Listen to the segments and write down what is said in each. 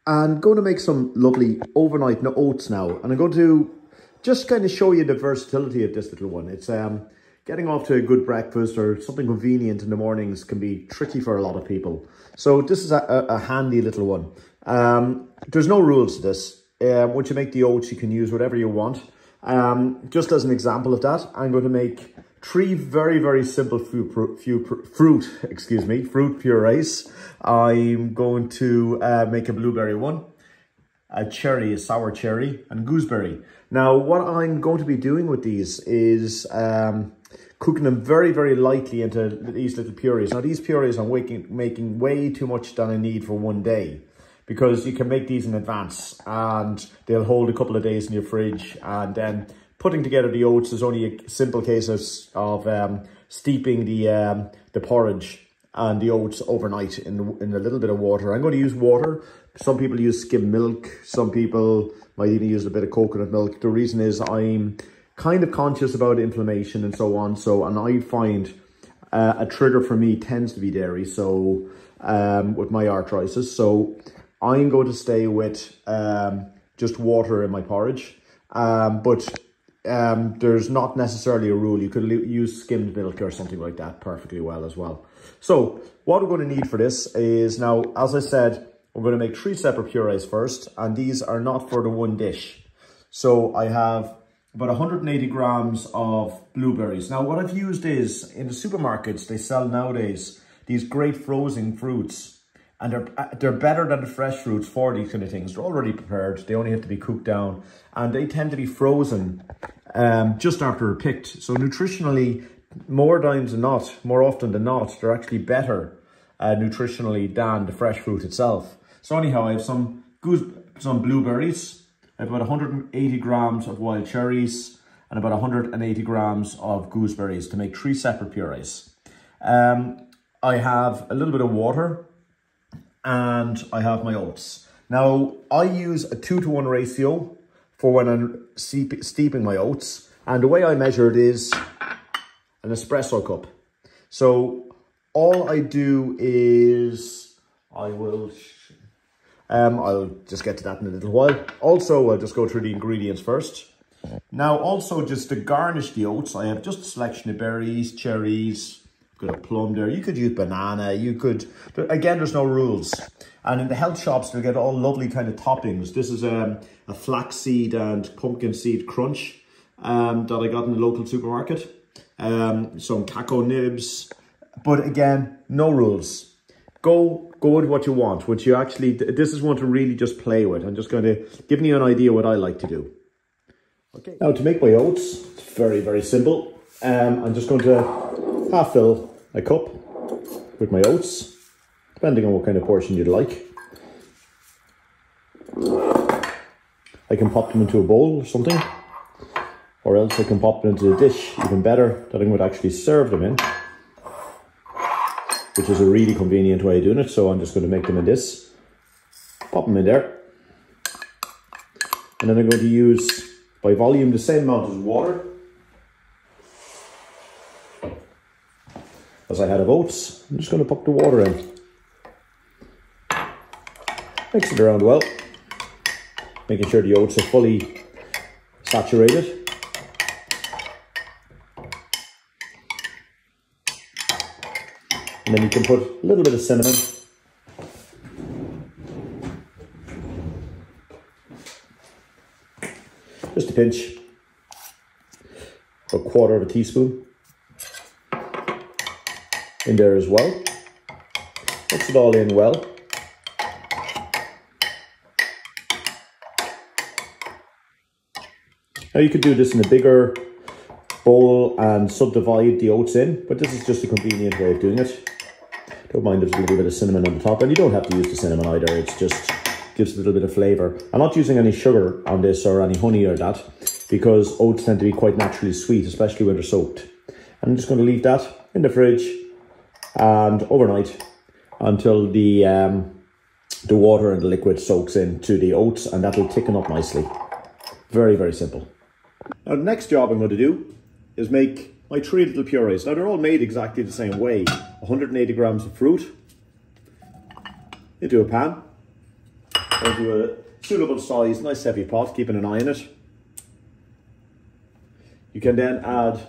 And going to make some lovely overnight oats now. And I'm going to just kind of show you the versatility of this little one. It's getting off to a good breakfast or something convenient in the mornings can be tricky for a lot of people. So this is a handy little one. There's no rules to this. Once you make the oats, you can use whatever you want. Just as an example of that, I'm going to make 3 very, very simple fruit purees. I'm going to make a blueberry one, a cherry, a sour cherry, and gooseberry. Now, what I'm going to be doing with these is cooking them very, very lightly into these little purees. Now, these purees I'm making way too much than I need for one day, because you can make these in advance and they'll hold a couple of days in your fridge. And then putting together the oats is only a simple case of steeping the porridge and the oats overnight in a little bit of water. I'm going to use water. Some people use skim milk. Some people might even use a bit of coconut milk. The reason is I'm kind of conscious about inflammation and so on. And I find a trigger for me tends to be dairy. So with my arthritis. So I'm going to stay with just water in my porridge. But there's not necessarily a rule. You could use skimmed milk or something like that perfectly well as well. So what we're going to need for this is, now, as I said, we're going to make 3 separate purees first, and these are not for the one dish. So I have about 180 grams of blueberries. Now, what I've used is, in the supermarkets, they sell nowadays these great frozen fruits, and they're better than the fresh fruits for these kind of things. They're already prepared. They only have to be cooked down, and they tend to be frozen just after they're picked. So nutritionally, more often than not, they're actually better nutritionally than the fresh fruit itself. So anyhow, I have some blueberries. I have about 180 grams of wild cherries and about 180 grams of gooseberries to make 3 separate purees. I have a little bit of water, and I have my oats. Now, I use a 2-to-1 ratio for when I'm steeping my oats. And the way I measure it is an espresso cup. So all I do is, I'll just get to that in a little while. Also, I'll just go through the ingredients first. Now, also just to garnish the oats, I have just a selection of berries, cherries. Got a plum there. You could use banana. You could, again, there's no rules. And in the health shops, they'll get all lovely kind of toppings. This is a flaxseed and pumpkin seed crunch that I got in the local supermarket. Some cacao nibs. But again, no rules. Go with what you want. What you actually, this is one to really just play with. I'm just going to give you an idea what I like to do. Okay. Now, to make my oats, it's very, very simple. I'm just going to half fill a cup with my oats, depending on what kind of portion you'd like. I can pop them into a bowl or something, or else I can pop them into a dish, even better, that I'm going to actually serve them in, which is a really convenient way of doing it. So I'm just going to make them in this, pop them in there, and then I'm going to use, by volume, the same amount as water as I had of oats. I'm just going to pop the water in. Mix it around well, making sure the oats are fully saturated. And then you can put a little bit of cinnamon. Just a pinch, a 1/4 teaspoon. In there as well. Mix it all in well. Now you could do this in a bigger bowl and subdivide the oats in, but this is just a convenient way of doing it. Don't mind if there's a little bit of cinnamon on the top, and you don't have to use the cinnamon either. It's just gives a little bit of flavour. I'm not using any sugar on this or any honey or that, because oats tend to be quite naturally sweet, especially when they're soaked. I'm just going to leave that in the fridge and overnight until the water and the liquid soaks into the oats, and that'll thicken up nicely. Very, very simple. Now, the next job I'm going to do is make my 3 little purees. Now, they're all made exactly the same way. 180 grams of fruit into a pan. into a suitable size, nice heavy pot, keeping an eye on it. You can then add,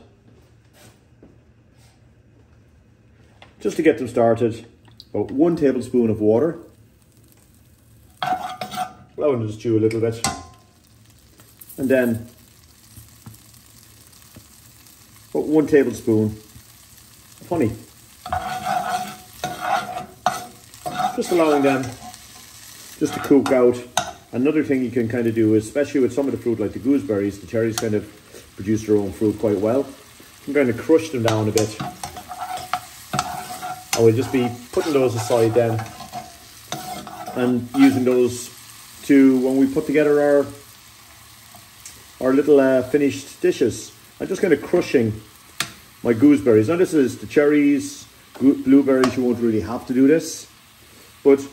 just to get them started, about 1 tablespoon of water. Allow them to stew a little bit. And then about 1 tablespoon of honey. Just allowing them just to cook out. Another thing you can kind of do, especially with some of the fruit like the gooseberries, the cherries kind of produce their own fruit quite well. You can kind of crush them down a bit. And we'll just be putting those aside then and using those to, when we put together our little finished dishes. I'm just kind of crushing my gooseberries. Now this is the cherries, blueberries, you won't really have to do this. But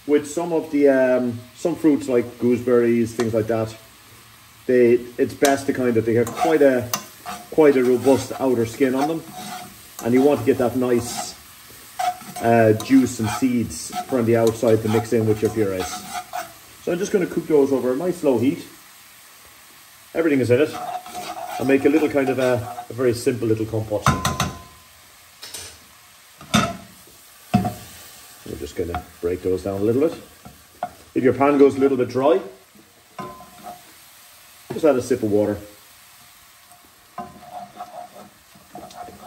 with some of the, some fruits like gooseberries, things like that, it's best to kind of, they have quite a robust outer skin on them. And you want to get that nice juice and seeds from the outside to mix in with your purees. So I'm just going to cook those over a nice low heat. Everything is in it. I'll make a little kind of a very simple little compote. We're just going to break those down a little bit. If your pan goes a little bit dry, just add a sip of water.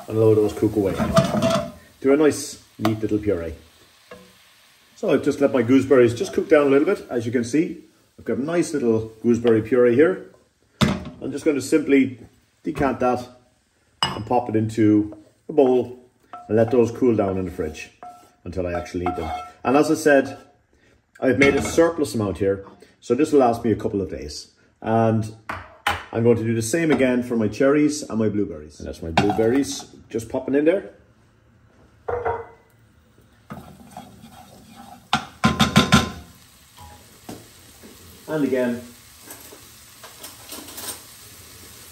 And allow those cook away to a nice, neat little puree. So I've just let my gooseberries just cook down a little bit. As you can see, I've got a nice little gooseberry puree here. I'm just going to simply decant that and pop it into a bowl and let those cool down in the fridge until I actually eat them. And as I said, I've made a surplus amount here, so this will last me a couple of days. And I'm going to do the same again for my cherries and my blueberries. And that's my blueberries just popping in there. And again,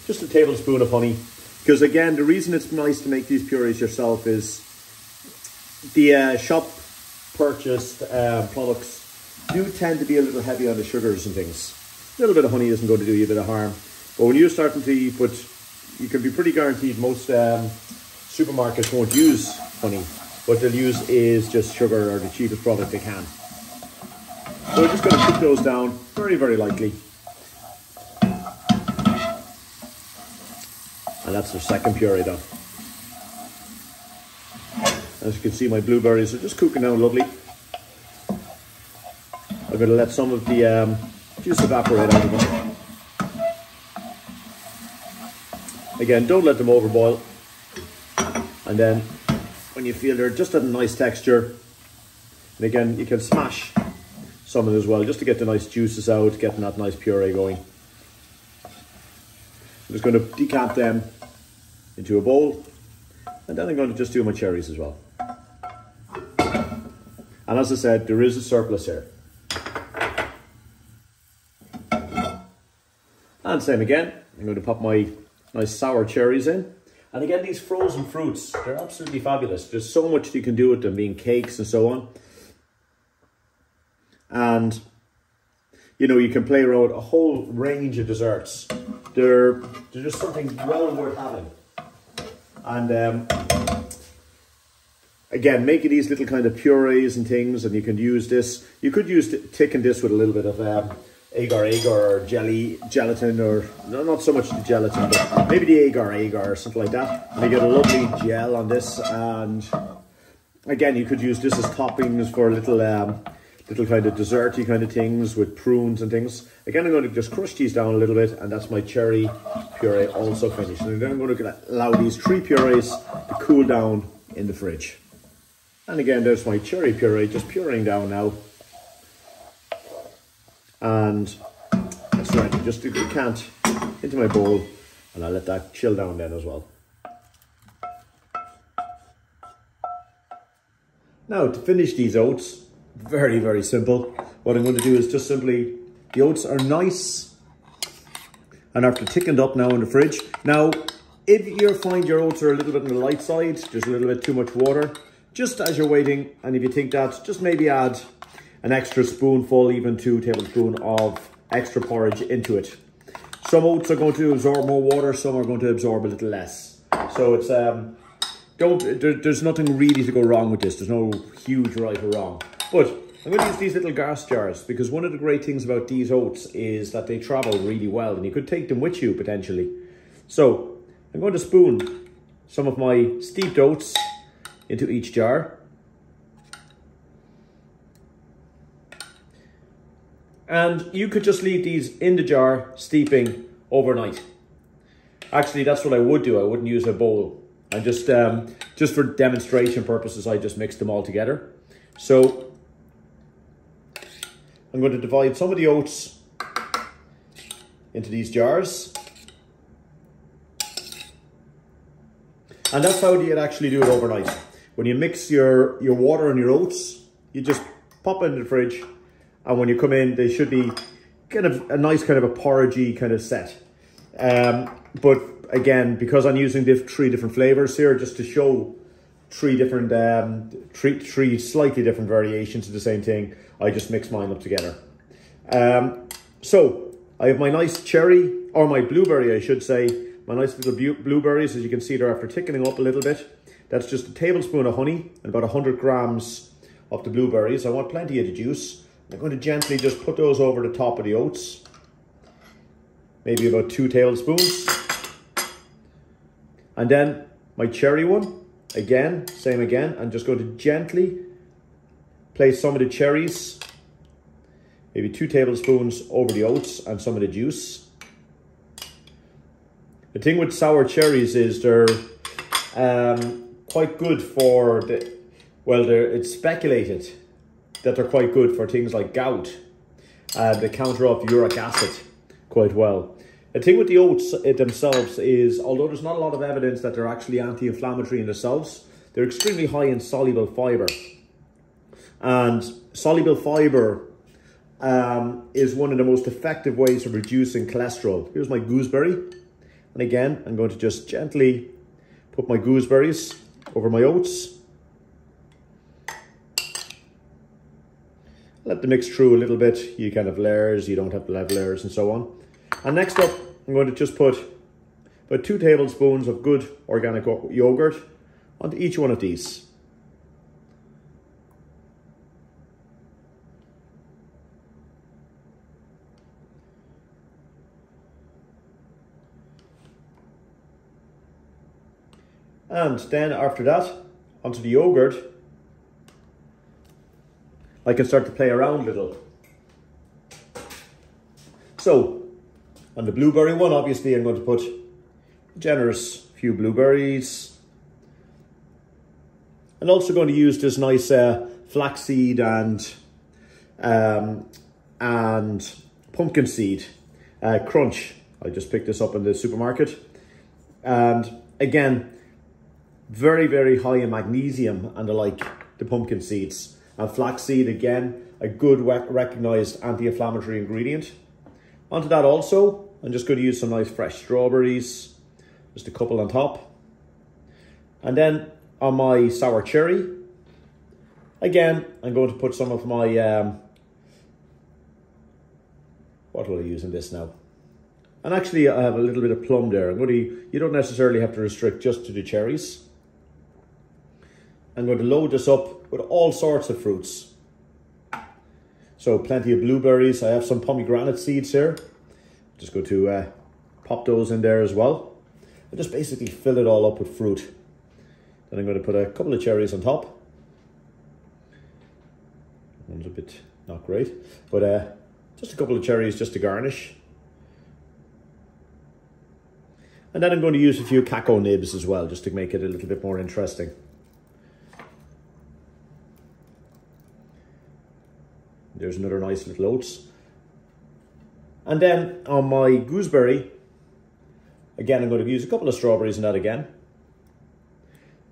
just a tablespoon of honey. Because again, the reason it's nice to make these purees yourself is the shop purchased products do tend to be a little heavy on the sugars and things. A little bit of honey isn't going to do you a bit of harm. But when you're starting to eat, but you can be pretty guaranteed most supermarkets won't use honey. What they'll use is just sugar or the cheapest product they can. So we're just going to cook those down very, very lightly. And that's the second puree done. As you can see, my blueberries are just cooking down lovely. I'm going to let some of the juice evaporate out of them. Again, don't let them overboil. And then when you feel they're just at a nice texture, and again, you can smash some of it as well, just to get the nice juices out, getting that nice puree going. I'm just going to decant them into a bowl, and then I'm going to just do my cherries as well. And as I said, there is a surplus here. And same again, I'm going to pop my nice sour cherries in. And again, these frozen fruits, they're absolutely fabulous. There's so much you can do with them, being cakes and so on. And, you know, you can play around a whole range of desserts. They're just something well worth having. And again, making these little kind of purees and things, and you can use this. You could use thicken this with a little bit of agar or gelatin, or no, not so much the gelatin, but maybe the agar or something like that. And you get a lovely gel on this. And again, you could use this as toppings for little kind of desserty kind of things with prunes and things. Again, I'm going to just crush these down a little bit, and that's my cherry puree also finished. And then I'm going to allow these 3 purees to cool down in the fridge. And again, there's my cherry puree just pureeing down now. And that's right, just to decant into my bowl, and I'll let that chill down then as well. Now, to finish these oats, very, very simple. What I'm going to do is just simply, the oats are nice and after thickened up now in the fridge. Now, if you find your oats are a little bit on the light side, there's a little bit too much water, just as you're waiting, and if you think that, just maybe add an extra spoonful, even 2 tablespoons of extra porridge into it. Some oats are going to absorb more water, some are going to absorb a little less. So it's there's nothing really to go wrong with this. There's no huge right or wrong. But I'm going to use these little glass jars because one of the great things about these oats is that they travel really well and you could take them with you potentially. So I'm going to spoon some of my steeped oats into each jar. And you could just leave these in the jar steeping overnight. Actually, that's what I would do. I wouldn't use a bowl. And just for demonstration purposes, I just mix them all together. So I'm going to divide some of the oats into these jars. And that's how you'd actually do it overnight. When you mix your water and your oats, you just pop it in the fridge. And when you come in, they should be kind of a nice kind of a porridgey kind of set. But again, because I'm using 3 different flavors here, just to show 3 different, three slightly different variations of the same thing, I just mix mine up together. So I have my nice cherry, or my blueberry, I should say, my nice little blueberries. As you can see, they're after thickening up a little bit. That's just a tablespoon of honey and about 100 grams of the blueberries. I want plenty of the juice. I'm going to gently just put those over the top of the oats. Maybe about 2 tablespoons. And then my cherry one, again, same again. I'm just going to gently place some of the cherries, maybe 2 tablespoons over the oats and some of the juice. The thing with sour cherries is they're quite good for it's speculated that they're quite good for things like gout. They counter off uric acid quite well. The thing with the oats themselves is, although there's not a lot of evidence that they're actually anti-inflammatory in themselves, they're extremely high in soluble fiber. And soluble fiber is one of the most effective ways of reducing cholesterol. Here's my gooseberry. And again, I'm going to just gently put my gooseberries over my oats. Let them mix through a little bit. You can have layers, you don't have to have layers and so on. And next up, I'm going to just put about 2 tablespoons of good organic yogurt onto each one of these. And then after that, onto the yogurt, I can start to play around a little. So, on the blueberry one, obviously I'm going to put a generous few blueberries. And also going to use this nice flaxseed and pumpkin seed crunch. I just picked this up in the supermarket. And again, very, very high in magnesium and I like the pumpkin seeds. And flaxseed, again, a good recognized anti-inflammatory ingredient. Onto that also, I'm just going to use some nice fresh strawberries, just a couple on top. And then on my sour cherry, again, I'm going to put some of my, what will I use in this now? And actually I have a little bit of plum there. You don't necessarily have to restrict just to the cherries. I'm going to load this up with all sorts of fruits. So plenty of blueberries. I have some pomegranate seeds here. Just going to pop those in there as well. And just basically fill it all up with fruit. Then I'm going to put a couple of cherries on top. One's a bit not great, but just a couple of cherries just to garnish. And then I'm going to use a few cacao nibs as well, just to make it a little bit more interesting. There's another nice little oats. And then on my gooseberry, again, I'm going to use a couple of strawberries in that again.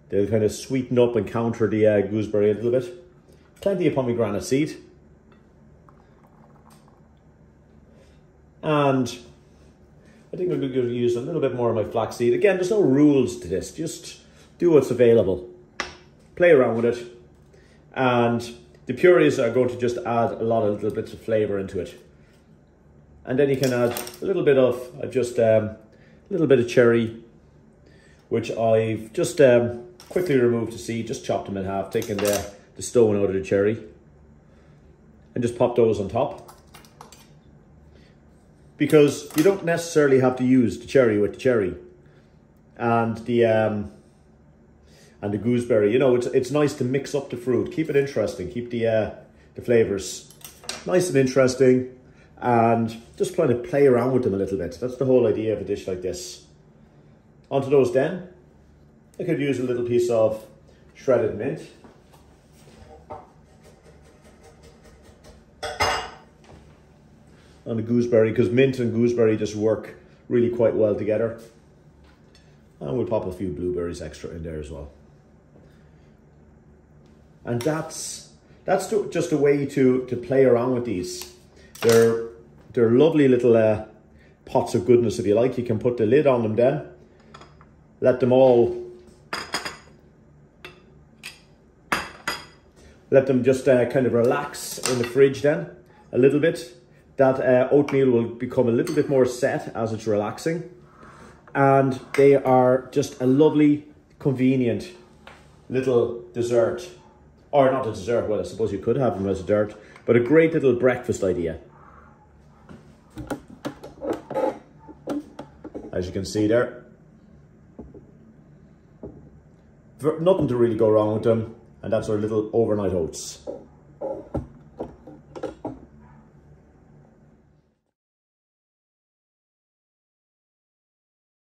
They'll kind of sweeten up and counter the gooseberry a little bit. Plenty of pomegranate seed. And I think I'm going to use a little bit more of my flaxseed. Again, there's no rules to this. Just do what's available. Play around with it. And The purees are going to just add a lot of little bits of flavour into it. And then you can add a little bit of cherry, which I've just quickly removed the seed, just chopped them in half, taken the stone out of the cherry, and just pop those on top. Because you don't necessarily have to use the cherry with the cherry and the gooseberry. You know, it's nice to mix up the fruit, keep it interesting, keep the flavours nice and interesting, and just trying to play around with them a little bit. That's the whole idea of a dish like this. Onto those then, I could use a little piece of shredded mint. On the gooseberry, because mint and gooseberry just work really quite well together. And we'll pop a few blueberries extra in there as well. And that's just a way to play around with these. They're lovely little pots of goodness, if you like. You can put the lid on them then. Let them just kind of relax in the fridge then a little bit. That oatmeal will become a little bit more set as it's relaxing. And they are just a lovely, convenient little dessert. Or not a dessert, well, I suppose you could have them as a dessert, but a great little breakfast idea. As you can see there. Nothing to really go wrong with them. And that's our little overnight oats.